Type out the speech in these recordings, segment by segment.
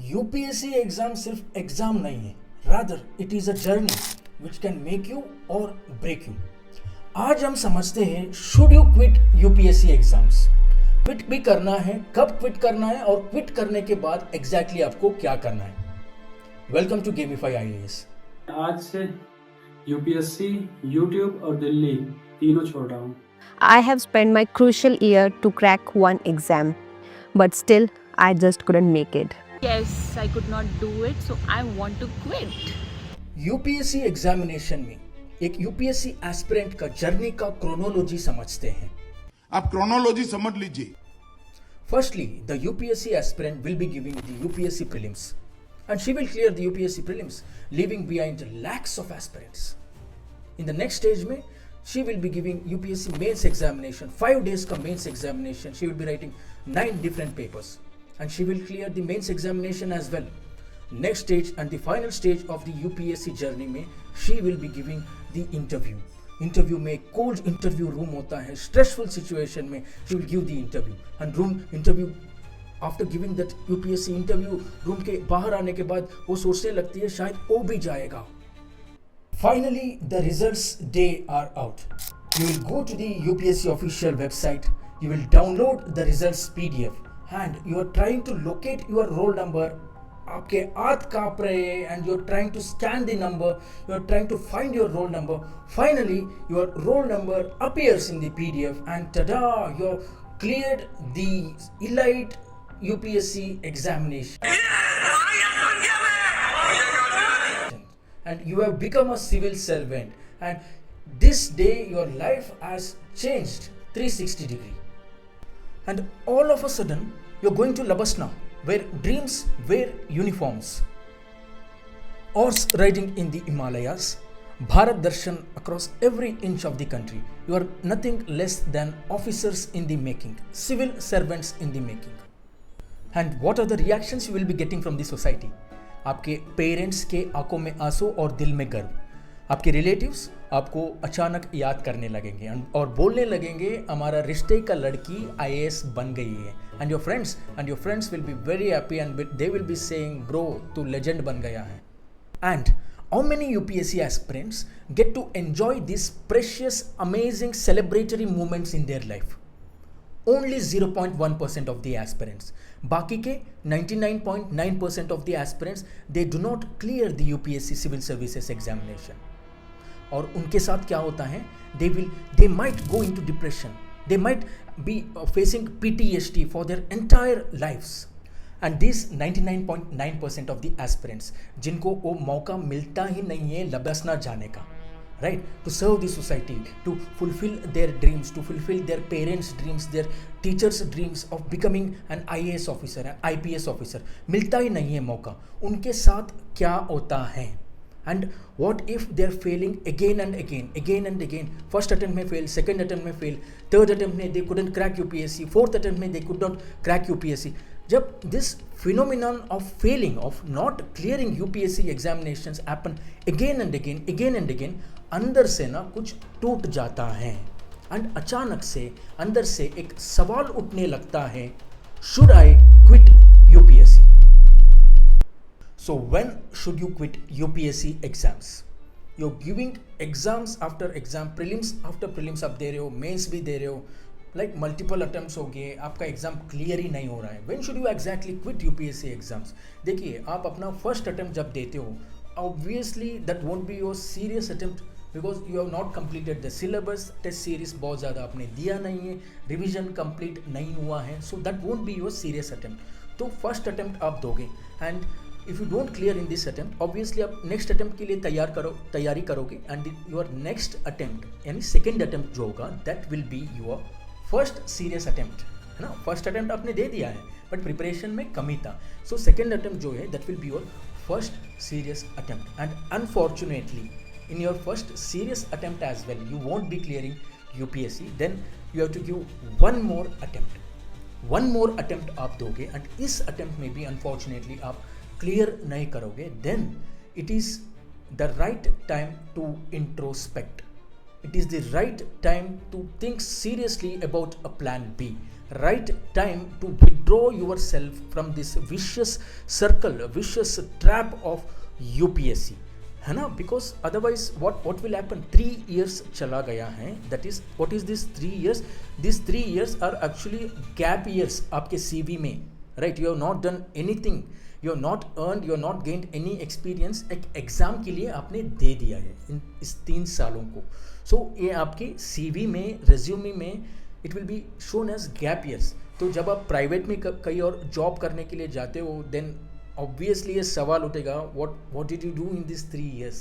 UPSC exam सिर्फ exam नहीं है, rather it is a journey which can make you और ब्रेक यू। आज हम समझते हैं should you quit UPSC exams. Quit भी करना है, कब क्विट करना है और क्विट करने के बाद एग्जैक्टली आपको क्या करना है। Welcome to Gamify IAS. आज से यूपीएससी, यूट्यूब और दिल्ली तीनों छोड़ रहा हूँ। I have spent my crucial year to crack one exam, but still, I just couldn't make it. Yes, I could not do it, so I want to quit. UPSC examination में एक UPSC aspirant का journey का chronology समझते हैं। आप chronology समझ लीजिए। Firstly, the UPSC aspirant will be giving the UPSC prelims, and she will clear the UPSC prelims, leaving behind lakhs of aspirants. In the next stage, mein, she will be giving UPSC mains examination, 5 days ka mains examination. She will be writing 9 different papers, and she will clear the mains examination as well. Next stage and the final stage of the UPSC journey में she will be giving the interview. Interview में cold interview room होता है, stressful situation में she will give the interview and room interview after giving that UPSC interview room के बाहर आने के बाद वो सोचने लगती है शायद वो भी जाएगा। Finally the results day are out. You will go to the UPSC official website, you will download the results PDF and you are trying to locate your roll number. आपके हाथ कांप रहे हैं and you are trying to scan the number, you are trying to find your roll number. Finally your roll number appears in the PDF and tada, you cleared the elite UPSC examination and you have become a civil servant, and this day your life has changed 360 degree, and all of a sudden you're going to Labasna where dreams wear uniforms, horse riding in the Himalayas, Bharat Darshan across every inch of the country. You are nothing less than officers in the making, civil servants in the making. And what are the reactions you will be getting from the society? आपके parents के आंखों में आंसू और दिल में गर्व। आपके रिलेटिव्स आपको अचानक याद करने लगेंगे और बोलने लगेंगे हमारा रिश्ते का लड़की आईएएस बन गई है। And your friends will be very happy and they will be saying bro तू लेजेंड बन गया है। And how many UPSC aspirants get to enjoy these precious, amazing, celebratory moments in their life? Only 0.1% of the aspirants. बाकी के 99.9% of the aspirants, they do not clear the UPSC Civil Services examination. और उनके साथ क्या होता है? They might go into depression. They might be facing PTSD for their entire lives. And these 99.9% of the aspirants जिनको वो मौका मिलता ही नहीं है लबसना जाने का, right, to serve the society, to fulfill their dreams, to fulfill their parents' dreams, their teachers' dreams of becoming an IAS officer, an IPS officer, मिलता ही नहीं है मौका। उनके साथ क्या होता है? And what if they're failing again and again? First attempt में fail, second attempt में fail, third attempt में they couldn't crack UPSC, fourth attempt में they could not crack UPSC. जब this phenomenon of failing, of not clearing UPSC examinations happen again and again, अंदर से ना कुछ टूट जाता है and अचानक से अंदर से एक सवाल उठने लगता है, should I quit UPSC? So when should you quit UPSC exams? You're giving exams after exam, prelims after prelims आप दे रहे हो, मेंस भी दे रहे हो, like multiple attempts हो गए, आपका एग्जाम क्लियर ही नहीं हो रहा है। When should you exactly quit UPSC exams? देखिए, आप अपना फर्स्ट अटेम्प्ट जब देते हो, obviously that won't be your serious attempt because you have not completed the syllabus, test series बहुत ज़्यादा आपने दिया नहीं है, रिविजन कंप्लीट नहीं हुआ है, so that won't be your serious attempt. तो फर्स्ट अटेम्प्ट आप दोगे and if you don't clear in this attempt, obviously आप नेक्स्ट अटेम्प्ट के लिए तैयारी करोगे and your next attempt यानी सेकेंड अटेम्प्ट जो होगा that will be your first serious attempt, है ना। फर्स्ट अटेम्प्ट आपने दे दिया है बट प्रिपरेशन में कमी था, सो सेकेंड अटेम्प्ट जो है that will be your first serious attempt. And unfortunately in your first serious attempt as well you won't be clearing UPSC, then you have to give one more attempt आप दोगे and इस attempt में भी unfortunately आप clear नहीं करोगे, then it is the right time to introspect. it is the right time to think seriously about a plan B. Right time to withdraw yourself from this vicious circle, vicious trap of UPSC, है ना? Because otherwise what will happen? 3 years चला गया है. That is, what is this 3 years? These 3 years are actually gap years आपके CV में, right? You have not done anything, you have not earned, you have not gained any experience. एक exam के लिए आपने दे दिया है इस 3 सालों को. So ये आपके CV में, रेज्यूमे में it will be shown age gap years. तो जब आप प्राइवेट में कहीं और जॉब करने के लिए जाते हो, देन ऑब्वियसली ये सवाल उठेगा, what did you do in this 3 years?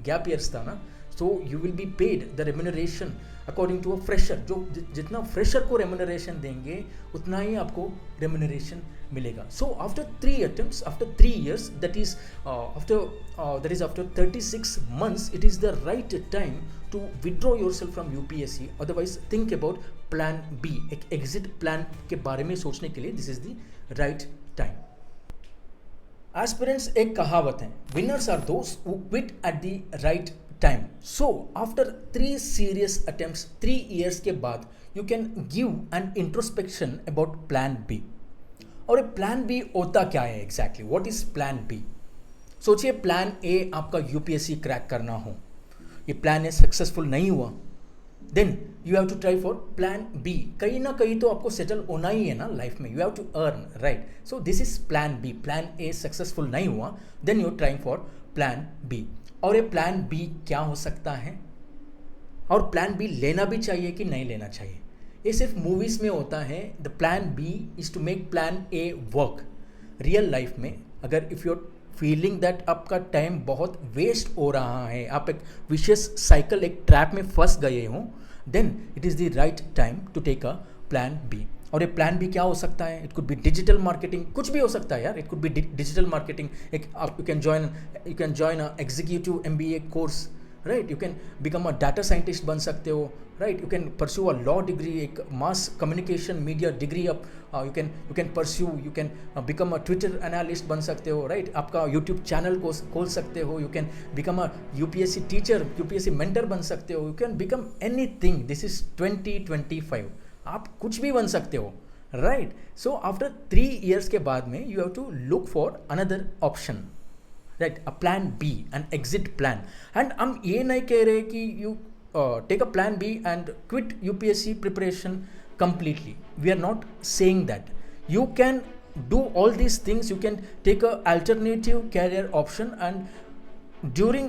Gap years था ना. So you will be paid the remuneration according to a fresher. जो जितना फ्रेशर को रेम्यूनरेशन देंगे उतना ही आपको रेम्यूनरेशन मिलेगा. So after 3 attempts, after 3 years, that is after 36 months, it is the right time to withdraw yourself from UPSC. Otherwise think about plan B. एक exit plan के बारे में सोचने के लिए this is the right time. Aspirants, एक कहावत है, winners are those who quit at the right time. So after 3 serious attempts, 3 years के बाद you can give an introspection about plan B. और प्लान बी होता क्या है exactly? What is plan B? सोचिए प्लान ए आपका UPSC crack करना हो, ये प्लान ए सक्सेसफुल नहीं हुआ, then you have to try for plan B. कहीं ना कहीं तो आपको सेटल होना ही है ना लाइफ में, you have to earn, right? So this is plan B. Plan A successful नहीं हुआ, then you are trying for plan B. और ये प्लान बी क्या हो सकता है, और प्लान बी लेना भी चाहिए कि नहीं लेना चाहिए? ये सिर्फ मूवीज़ में होता है. The plan B is to make plan A work. Real life में अगर if you are feeling that आपका टाइम बहुत वेस्ट हो रहा है, आप एक विशियस साइकिल, एक ट्रैप में फंस गए हो, then it is the right time to take a plan B. और ये प्लान बी क्या हो सकता है? It could be digital marketing, कुछ भी हो सकता है यार. It could be digital marketing. एक आप you can join a executive MBA course, right? You can become a data scientist बन सकते हो, right? You can pursue a law degree, एक mass communication media degree up you can pursue, you can become a Twitter analyst बन सकते हो, right? आपका YouTube channel को खोल सकते हो, you can become a UPSC teacher, UPSC mentor बन सकते हो, you can become anything. This is 2025. आप कुछ भी बन सकते हो, राइट? सो आफ्टर 3 years के बाद में you have to look for another option, right? A plan B, an exit plan. And हम ये नहीं कह रहे कि you take a plan B and quit UPSC preparation completely. We are not saying that. You can do all these things. You can take a alternative career option, and during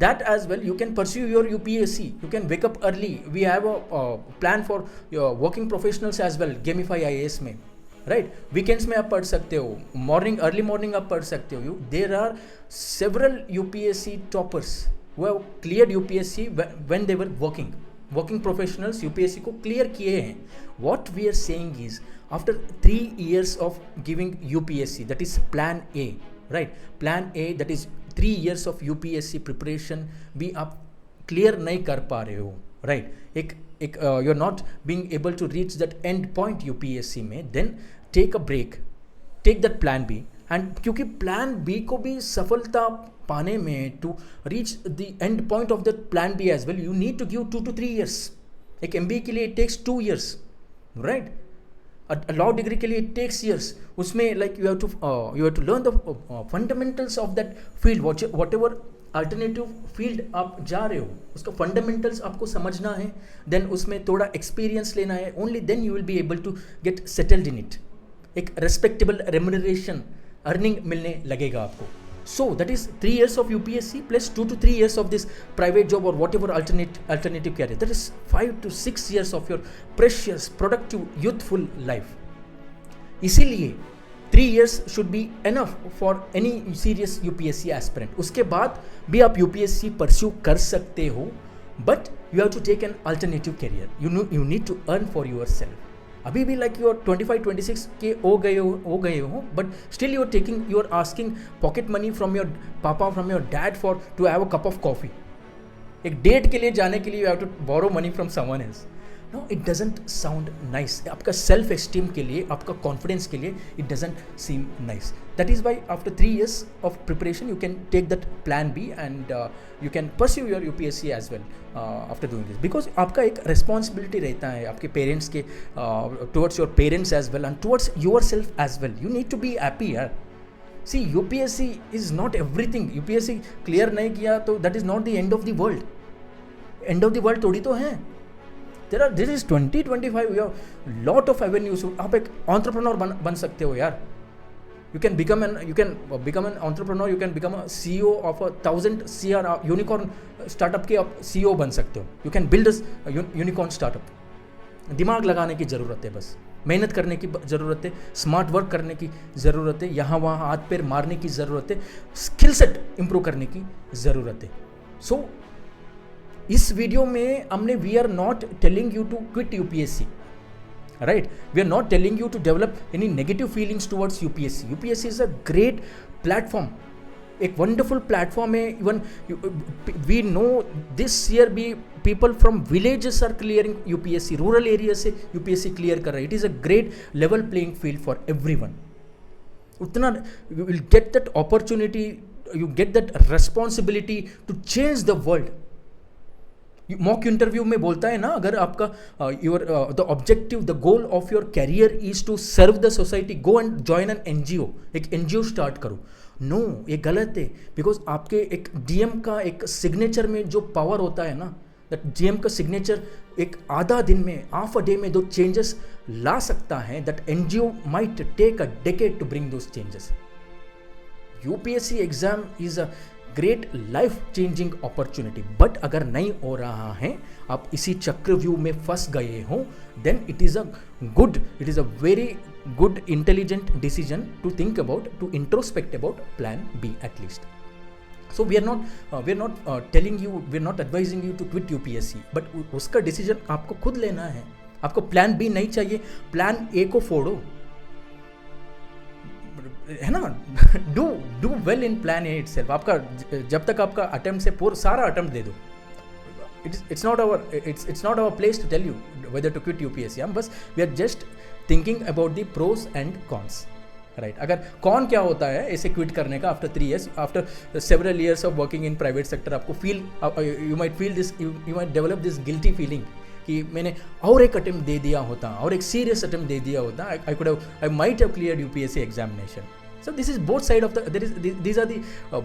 that as well you can pursue your UPSC. You can wake up early. We have a plan for your working professionals as well, Gamify IAS में, right? Weekends में आप पढ़ सकते हो, early morning आप पढ़ सकते हो. There are several UPSC toppers who have cleared UPSC when they were working professionals UPSC को क्लियर किए हैं. What we are saying is after 3 years of giving UPSC, that is plan A, right? Plan A, that is 3 years of UPSC preparation भी आप clear नहीं कर पा रहे हो, right? एक you are not being able to reach that end point UPSC में, then take a break, take that plan B. And क्योंकि प्लान बी को भी सफलता पाने में, to reach the end point of that plan B as well, you need to give 2 to 3 years. एक MBA के लिए इट टेक्स 2 years, राइट? लॉ डिग्री के लिए इट टेक्स years. उसमें like you have to learn the fundamentals of that field. Whatever alternative field आप जा रहे हो, उसका फंडामेंटल्स आपको समझना है, देन उसमें थोड़ा एक्सपीरियंस लेना है. Only then you will be able to get settled in it. एक रेस्पेक्टेबल रेम्यूनरेशन, अर्निंग मिलने लगेगा आपको. So that is 3 years of UPSC plus 2 to 3 years of this private job or whatever alternative career. That is 5 to 6 years of your precious, productive, youthful life. इसीलिए 3 years should be enough for any serious UPSC aspirant. उसके बाद भी आप UPSC pursue कर सकते हो, but you have to take an alternative career. You need to earn for yourself. अभी भी लाइक यू आर 25-26 के हो गए हो, but still you are asking pocket money from your papa, from your dad for to have a cup of coffee. एक date के लिए जाने के लिए you have to borrow money from someone else. No it doesn't sound nice. आपका self esteem के लिए, आपका कॉन्फिडेंस के लिए it doesn't seem nice. That is why after 3 years of preparation you can take that plan B and you can pursue your UPSC as well after doing this. Because आपका एक responsibility रहता है आपके parents के towards your parents as well and towards yourself as well. You need to be happy यार. See UPSC is not everything. UPSC clear नहीं किया तो that is not the end of the world. End of the world थोड़ी तो है. This is 2025. You have lot of avenues. आप एक entrepreneur बन सकते हो यार. You can become an entrepreneur. You can become a CEO of a 1000 CR unicorn startup के आप CEO बन सकते हो. You can build a unicorn startup. दिमाग लगाने की ज़रूरत है, बस मेहनत करने की ज़रूरत है, स्मार्ट वर्क करने की ज़रूरत है, यहाँ वहाँ हाथ पैर मारने की ज़रूरत है, स्किल सेट इम्प्रूव करने की ज़रूरत है. सो इस वीडियो में हमने we are not telling you to quit UPSC, right. We are not telling you to develop any negative feelings towards UPSC. UPSC is a great platform, एक वंडरफुल प्लेटफॉर्म है. Even we know this year भी people from villages are clearing UPSC. Rural area से UPSC clear कर रहे हैं. It is a great level playing field for everyone. उतना you will get that opportunity, you get that responsibility to change the world. Mock interview में बोलता है ना, अगर आपका the objective, the goal of your career is to serve the society, go and join an NGO. एक NGO start करो. No, ये गलत है. बिकॉज आपके एक DM का एक सिग्नेचर में जो पावर होता है ना, दैट DM का सिग्नेचर एक आधा दिन में, हाफ अ डे में जो चेंजेस ला सकता है, that NGO might take a decade to bring those changes. UPSC exam is a great life changing opportunity. But अगर नहीं हो रहा है, आप इसी चक्रव्यूह में फंस गए हो, then it is a very good intelligent decision to think about, to introspect about plan B at least. So we are not telling you, we are not advising you to quit UPSC, but उसका decision आपको खुद लेना है. आपको plan B नहीं चाहिए, plan A को फोड़ो, है ना. Do well in plan A itself. आपका जब तक आपका अटेम्प्ट से पूरा सारा अटेम्प्ट दे दो. It's not our place to tell you whether to quit UPSC. हम बस we are just thinking about the pros and cons, right. अगर कौन क्या होता है ऐसे क्विट करने का after 3 years, after several years of working in private sector, आपको feel, you might feel this, you might develop this guilty feeling कि मैंने और एक अटेम्प्ट दे दिया होता, और एक सीरियस अटेम्प्ट दे दिया होता, I might have cleared UPSC examination. So this is both side of the, these are the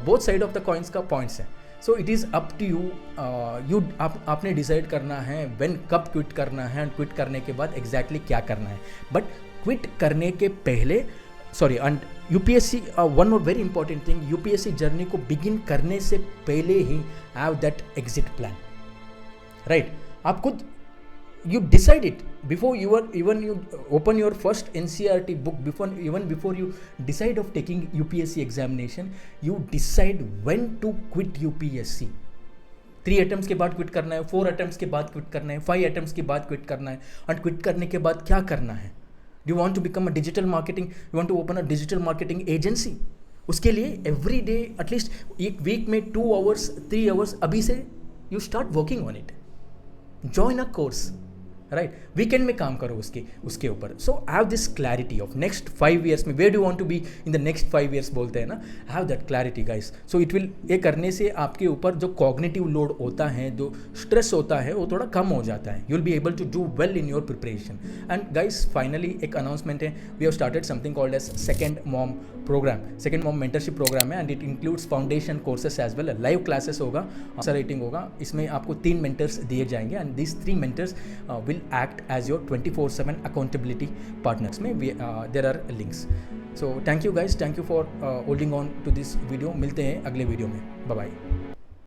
both side of the coins का पॉइंट्स हैं. So it is up to you. आपने डिसाइड करना है when, कब quit करना है, and quit करने के बाद एग्जैक्टली क्या करना है. बट क्विट करने के पहले, and UPSC one more very important thing, UPSC journey को बिगिन करने से पहले he have that exit plan, right. आप खुद you decide it before you open your first NCERT book, before you decide of taking UPSC examination, you decide when to quit UPSC. 3 attempts के बाद quit करना है, 4 attempts के बाद quit करना है, 5 attempts के बाद क्विट करना है, और क्विट करने के बाद क्या करना है. Do you want to become a digital marketing, you want to open a digital marketing agency? उसके लिए every day एटलीस्ट एक वीक में 2 hours 3 hours अभी से you start working on it. Join a course, right. Weekend में काम करो उसके ऊपर. So have this clarity of next 5 years में, where do want to be in the next 5 years बोलते हैं ना. Have that clarity guys. So it will, ये करने से आपके ऊपर जो कॉग्निटिव लोड होता है, जो स्ट्रेस होता है, वो थोड़ा कम हो जाता है. You will be able to do well in your preparation. And guys finally एक अनाउंसमेंट है. We have started something called as second mom program. Second mom mentorship program है, and it includes foundation courses as well. Live classes होगा, answer writing होगा. इसमें आपको 3 mentors दिए जाएंगे, and this 3 mentors will act as your 24/7 accountability partners. में there are links. So thank you guys, thank you for holding on to this video. मिलते हैं अगले वीडियो में. Bye bye.